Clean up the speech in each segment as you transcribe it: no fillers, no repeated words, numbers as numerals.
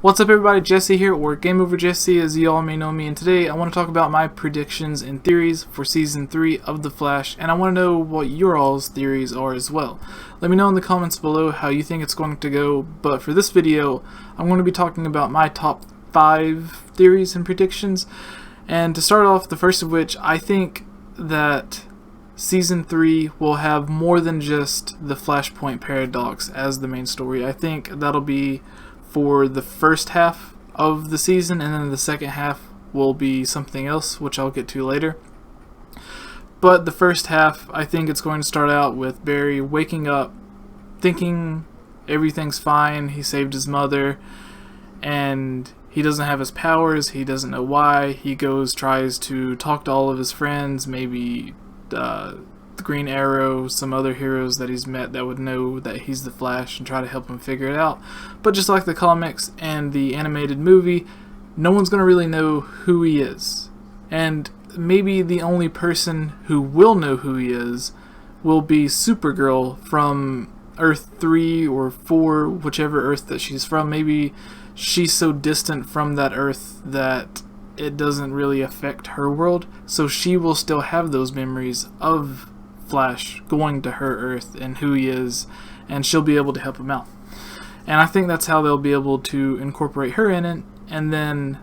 What's up everybody, Jesse here, or Game Over Jesse as you all may know me, and today I want to talk about my predictions and theories for Season 3 of The Flash, and I want to know what your all's theories are as well. Let me know in the comments below how you think it's going to go, but for this video, I'm going to be talking about my top 5 theories and predictions, and to start off, the first of which, I think that Season 3 will have more than just the Flashpoint Paradox as the main story. I think that'll be for the first half of the season, and then the second half will be something else, which I'll get to later. But the first half, I think it's going to start out with Barry waking up, thinking everything's fine, he saved his mother, and he doesn't have his powers, he doesn't know why. He tries to talk to all of his friends, maybe the Green Arrow, some other heroes that he's met that would know that he's the Flash and try to help him figure it out. But just like the comics and the animated movie, no one's going to really know who he is. And maybe the only person who will know who he is will be Supergirl from Earth 3 or 4, whichever Earth that she's from. Maybe she's so distant from that Earth that it doesn't really affect her world, so she will still have those memories of Flash going to her Earth and who he is, and she'll be able to help him out. And I think that's how they'll be able to incorporate her in it. And then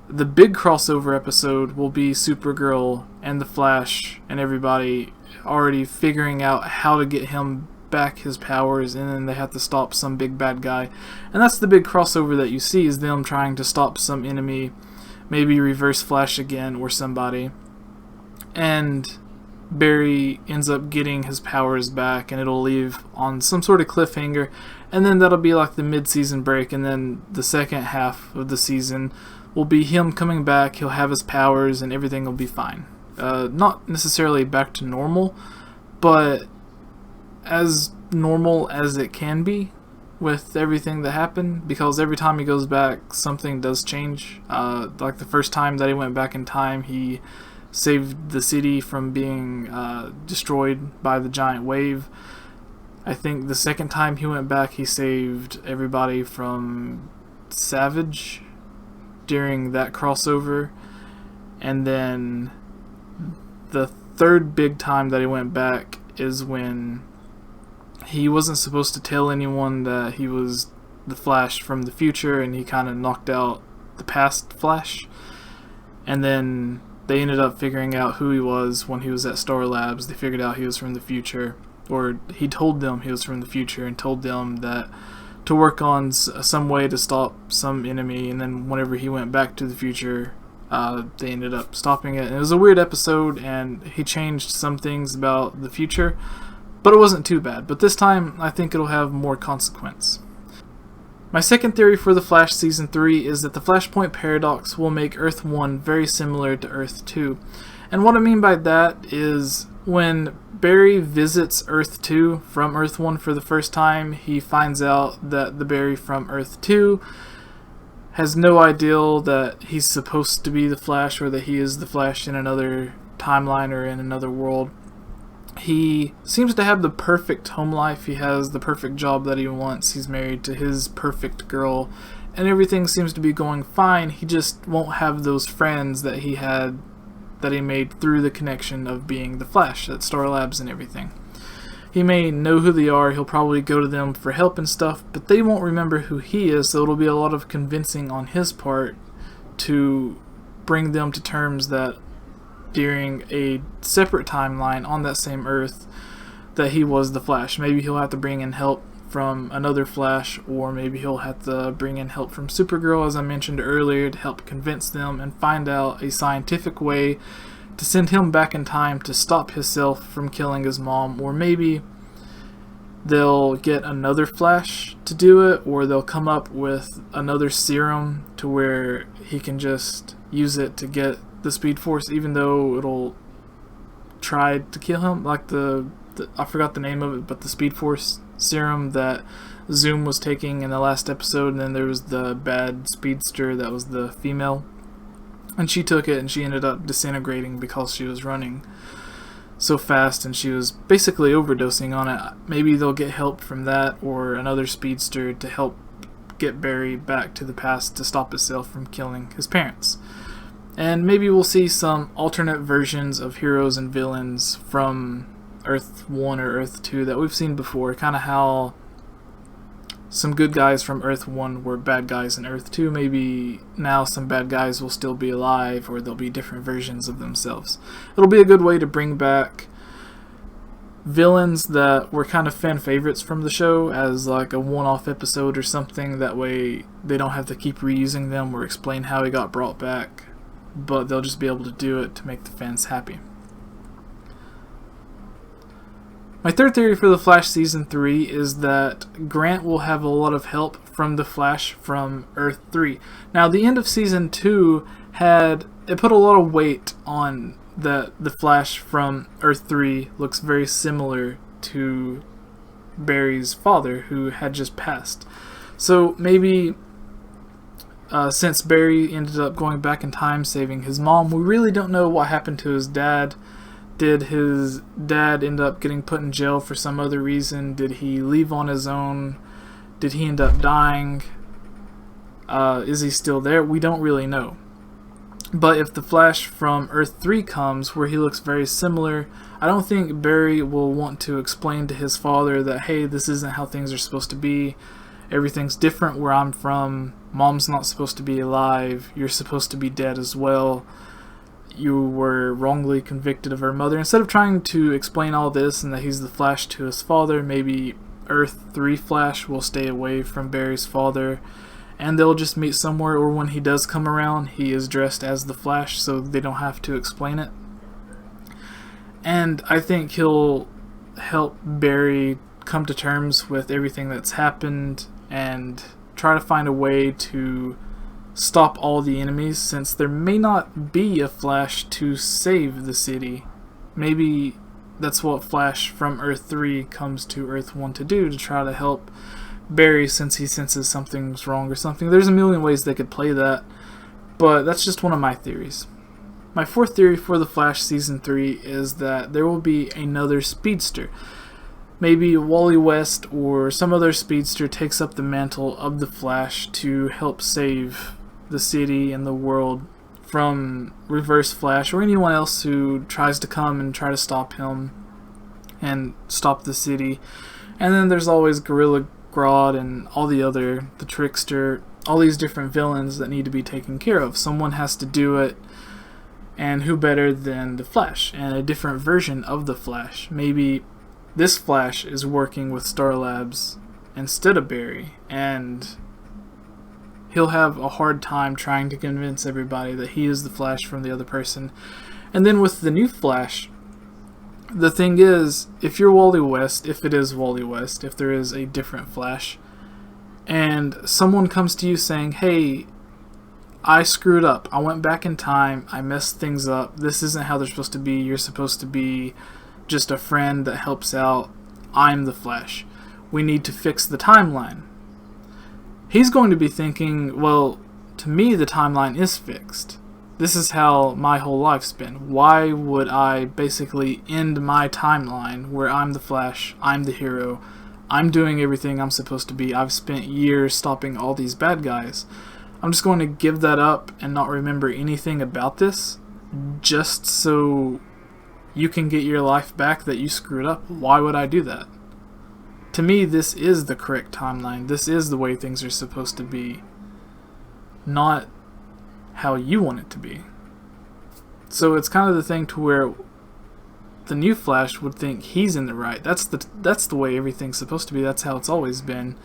the big crossover episode will be Supergirl and the Flash and everybody already figuring out how to get him back his powers, and then they have to stop some big bad guy. And that's the big crossover that you see, is them trying to stop some enemy, maybe Reverse Flash again or somebody. And Barry ends up getting his powers back, and it'll leave on some sort of cliffhanger, and then that'll be like the mid-season break, and then the second half of the season will be him coming back. He'll have his powers and everything will be fine. Not necessarily back to normal, but as normal as it can be with everything that happened, because every time he goes back something does change. Like the first time that he went back in time, he saved the city from being destroyed by the giant wave. I think the second time he went back, he saved everybody from Savage during that crossover. And then the third big time that he went back is when he wasn't supposed to tell anyone that he was the Flash from the future, and he kind of knocked out the past Flash. And then they ended up figuring out who he was when he was at Star Labs. They figured out he was from the future, or he told them he was from the future and told them that to work on some way to stop some enemy. And then whenever he went back to the future, they ended up stopping it. And it was a weird episode, and he changed some things about the future, but it wasn't too bad. But this time, I think it'll have more consequence. My second theory for The Flash Season 3 is that the Flashpoint Paradox will make Earth 1 very similar to Earth 2. And what I mean by that is when Barry visits Earth 2 from Earth 1 for the first time, he finds out that the Barry from Earth 2 has no idea that he's supposed to be the Flash, or that he is the Flash in another timeline or in another world. He seems to have the perfect home life. He has the perfect job that he wants. He's married to his perfect girl, and everything seems to be going fine. He just won't have those friends that he had, that he made through the connection of being the Flash at Star Labs and everything. He may know who they are. He'll probably go to them for help and stuff, but they won't remember who he is, so it'll be a lot of convincing on his part to bring them to terms that during a separate timeline on that same Earth that he was the Flash. Maybe he'll have to bring in help from another Flash, or maybe he'll have to bring in help from Supergirl, as I mentioned earlier, to help convince them and find out a scientific way to send him back in time to stop himself from killing his mom. Or maybe they'll get another Flash to do it, or they'll come up with another serum to where he can just use it to get the Speed Force, even though it'll try to kill him, like the I forgot the name of it, but the Speed Force serum that Zoom was taking in the last episode. And then there was the bad speedster that was the female, and she took it and she ended up disintegrating because she was running so fast and she was basically overdosing on it. Maybe they'll get help from that, or another speedster to help get Barry back to the past to stop himself from killing his parents. And maybe we'll see some alternate versions of heroes and villains from Earth 1 or Earth 2 that we've seen before, kind of how some good guys from Earth 1 were bad guys in Earth 2. Maybe now some bad guys will still be alive, or there'll be different versions of themselves. It'll be a good way to bring back villains that were kind of fan favorites from the show as like a one-off episode or something. That way they don't have to keep reusing them or explain how he got brought back, but they'll just be able to do it to make the fans happy. My third theory for The Flash Season 3 is that Grant will have a lot of help from The Flash from Earth 3. Now, the end of Season 2 put a lot of weight on that the Flash from Earth 3 looks very similar to Barry's father, who had just passed. So maybe since Barry ended up going back in time saving his mom, we really don't know what happened to his dad. Did his dad end up getting put in jail for some other reason? Did he leave on his own? Did he end up dying? Is he still there? We don't really know. But if the Flash from Earth 3 comes, where he looks very similar, I don't think Barry will want to explain to his father that, hey, this isn't how things are supposed to be. Everything's different where I'm from. Mom's not supposed to be alive. You're supposed to be dead as well. You were wrongly convicted of her mother. Instead of trying to explain all this and that he's the Flash to his father, maybe Earth 3 Flash will stay away from Barry's father, and they'll just meet somewhere, or when he does come around, he is dressed as the Flash so they don't have to explain it. And I think he'll help Barry come to terms with everything that's happened and try to find a way to stop all the enemies, since there may not be a Flash to save the city. Maybe that's what Flash from Earth 3 comes to Earth 1 to do, to try to help Barry since he senses something's wrong or something. There's a million ways they could play that, but that's just one of my theories. My fourth theory for The Flash Season 3 is that there will be another speedster. Maybe Wally West or some other speedster takes up the mantle of the Flash to help save the city and the world from Reverse Flash or anyone else who tries to come and try to stop him and stop the city. And then there's always Gorilla Grodd and all the Trickster, all these different villains that need to be taken care of. Someone has to do it, and who better than the Flash and a different version of the Flash. Maybe this Flash is working with Star Labs instead of Barry, and he'll have a hard time trying to convince everybody that he is the Flash from the other person. And then with the new Flash, the thing is, if you're Wally West, if it is Wally West, if there is a different Flash, and someone comes to you saying, hey, I screwed up, I went back in time, I messed things up, this isn't how they're supposed to be, you're supposed to be just a friend that helps out, I'm the Flash, we need to fix the timeline. He's going to be thinking, well, to me the timeline is fixed. This is how my whole life's been. Why would I basically end my timeline where I'm the Flash, I'm the hero, I'm doing everything I'm supposed to be, I've spent years stopping all these bad guys. I'm just going to give that up and not remember anything about this just so you can get your life back that you screwed up? Why would I do that? To me, this is the correct timeline. This is the way things are supposed to be, not how you want it to be. So it's kind of the thing to where the new Flash would think he's in the right. That's the way everything's supposed to be. That's how it's always been.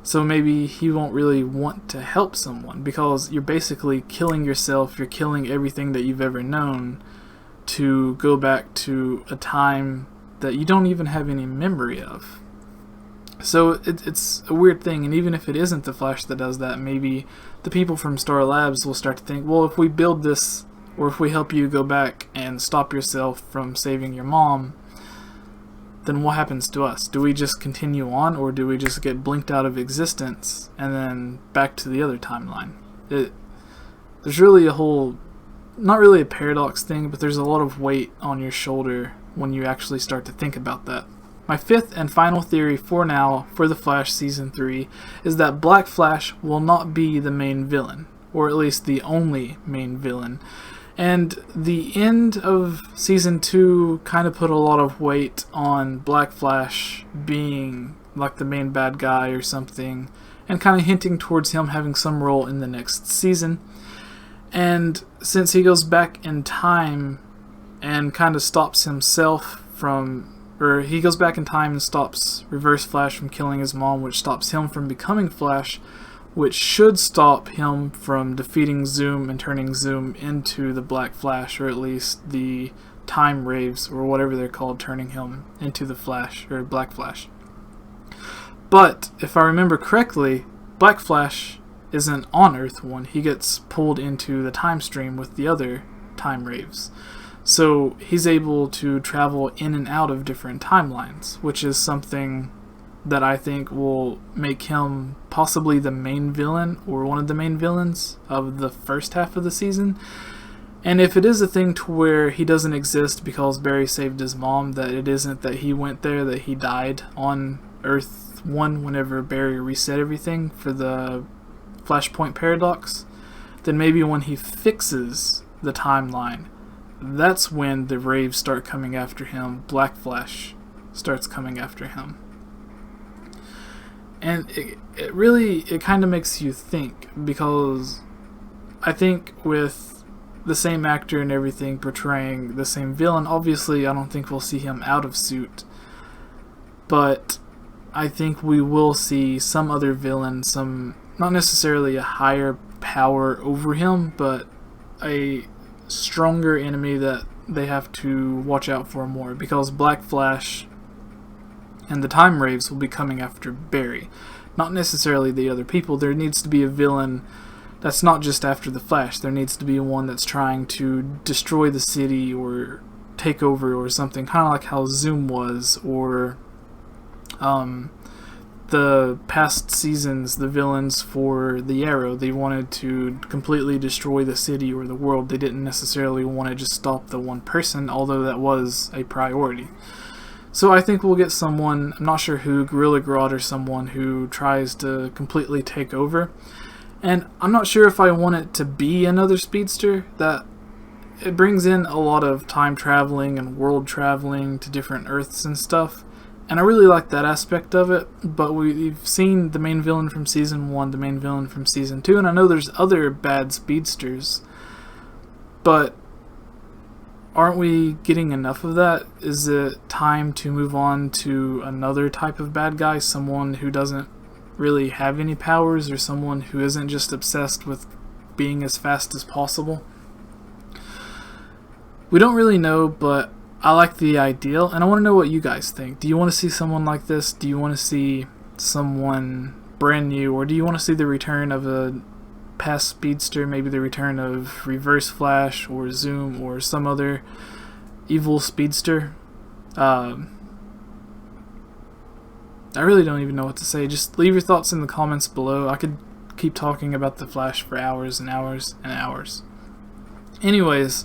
So maybe he won't really want to help someone, because you're basically killing yourself, you're killing everything that you've ever known to go back to a time that you don't even have any memory of. So it's a weird thing, and even if it isn't the Flash that does that, maybe the people from Star Labs will start to think, well, if we build this, or if we help you go back and stop yourself from saving your mom, then what happens to us? Do we just continue on, or do we just get blinked out of existence and then back to the other timeline? There's really a whole, not really a paradox thing, but there's a lot of weight on your shoulder when you actually start to think about that. my fifth and final theory for now for The Flash Season 3 is that Black Flash will not be the main villain, or at least the only main villain. And the end of Season 2 kind of put a lot of weight on Black Flash being like the main bad guy or something, and kind of hinting towards him having some role in the next season. And since he goes back in time and kind of stops himself from, or he goes back in time and stops Reverse Flash from killing his mom, which stops him from becoming Flash, which should stop him from defeating Zoom and turning Zoom into the Black Flash, or at least the Time Raves, or whatever they're called, turning him into the Flash, or Black Flash. But, if I remember correctly, Black Flash isn't on Earth 1. He gets pulled into the time stream with the other Time Raves. So, he's able to travel in and out of different timelines, which is something that I think will make him possibly the main villain, or one of the main villains of the first half of the season. And if it is a thing to where he doesn't exist because Barry saved his mom, that it isn't that he went there, that he died on Earth 1 whenever Barry reset everything for the Flashpoint Paradox, then maybe when he fixes the timeline, that's when the Raves start coming after him, Black Flash starts coming after him. And it kind of makes you think, because I think with the same actor and everything portraying the same villain, obviously I don't think we'll see him out of suit, but I think we will see some other villain, not necessarily a higher power over him, but a stronger enemy that they have to watch out for more, because Black Flash and the Time Raves will be coming after Barry, not necessarily the other people. There needs to be a villain that's not just after the Flash. There needs to be one that's trying to destroy the city or take over or something, kind of like how Zoom was, or the past seasons, the villains for the Arrow, they wanted to completely destroy the city or the world. They didn't necessarily want to just stop the one person, although that was a priority. So I think we'll get someone, I'm not sure who, Gorilla Grodd or someone who tries to completely take over. And I'm not sure if I want it to be another speedster. That it brings in a lot of time traveling and world traveling to different Earths and stuff. And I really like that aspect of it, but we've seen the main villain from Season 1, the main villain from Season 2, and I know there's other bad speedsters, but aren't we getting enough of that? Is it time to move on to another type of bad guy, someone who doesn't really have any powers, or someone who isn't just obsessed with being as fast as possible? We don't really know, but I like the ideal, and I want to know what you guys think. Do you want to see someone like this? Do you want to see someone brand new, or do you want to see the return of a past speedster, maybe the return of Reverse Flash or Zoom or some other evil speedster? I really don't even know what to say. Just leave your thoughts in the comments below. I could keep talking about the Flash for hours and hours and hours. Anyways,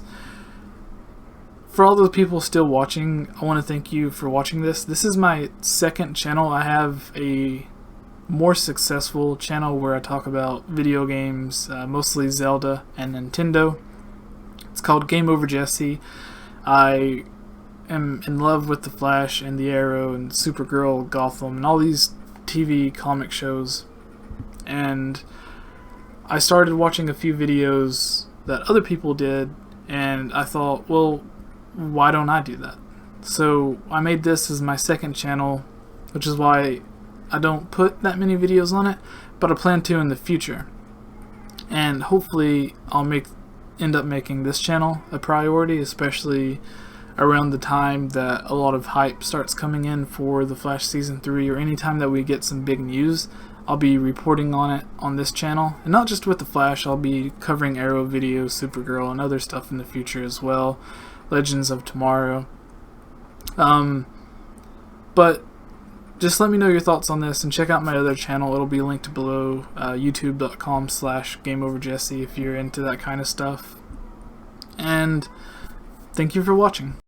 for all those people still watching, I want to thank you for watching this. This is my second channel. I have a more successful channel where I talk about video games, mostly Zelda and Nintendo. It's called Game Over Jesse. I am in love with the Flash and the Arrow and Supergirl, Gotham, and all these TV comic shows. And I started watching a few videos that other people did, and I thought, well, why don't I do that? So I made this as my second channel, which is why I don't put that many videos on it, but I plan to in the future. And hopefully I'll end up making this channel a priority, especially around the time that a lot of hype starts coming in for The Flash Season 3, or anytime that we get some big news. I'll be reporting on it on this channel, and not just with The Flash. I'll be covering Arrow videos, Supergirl, and other stuff in the future as well. Legends of Tomorrow. But just let me know your thoughts on this, and check out my other channel. It'll be linked below, youtube.com/GameOverJesse if you're into that kind of stuff. And thank you for watching.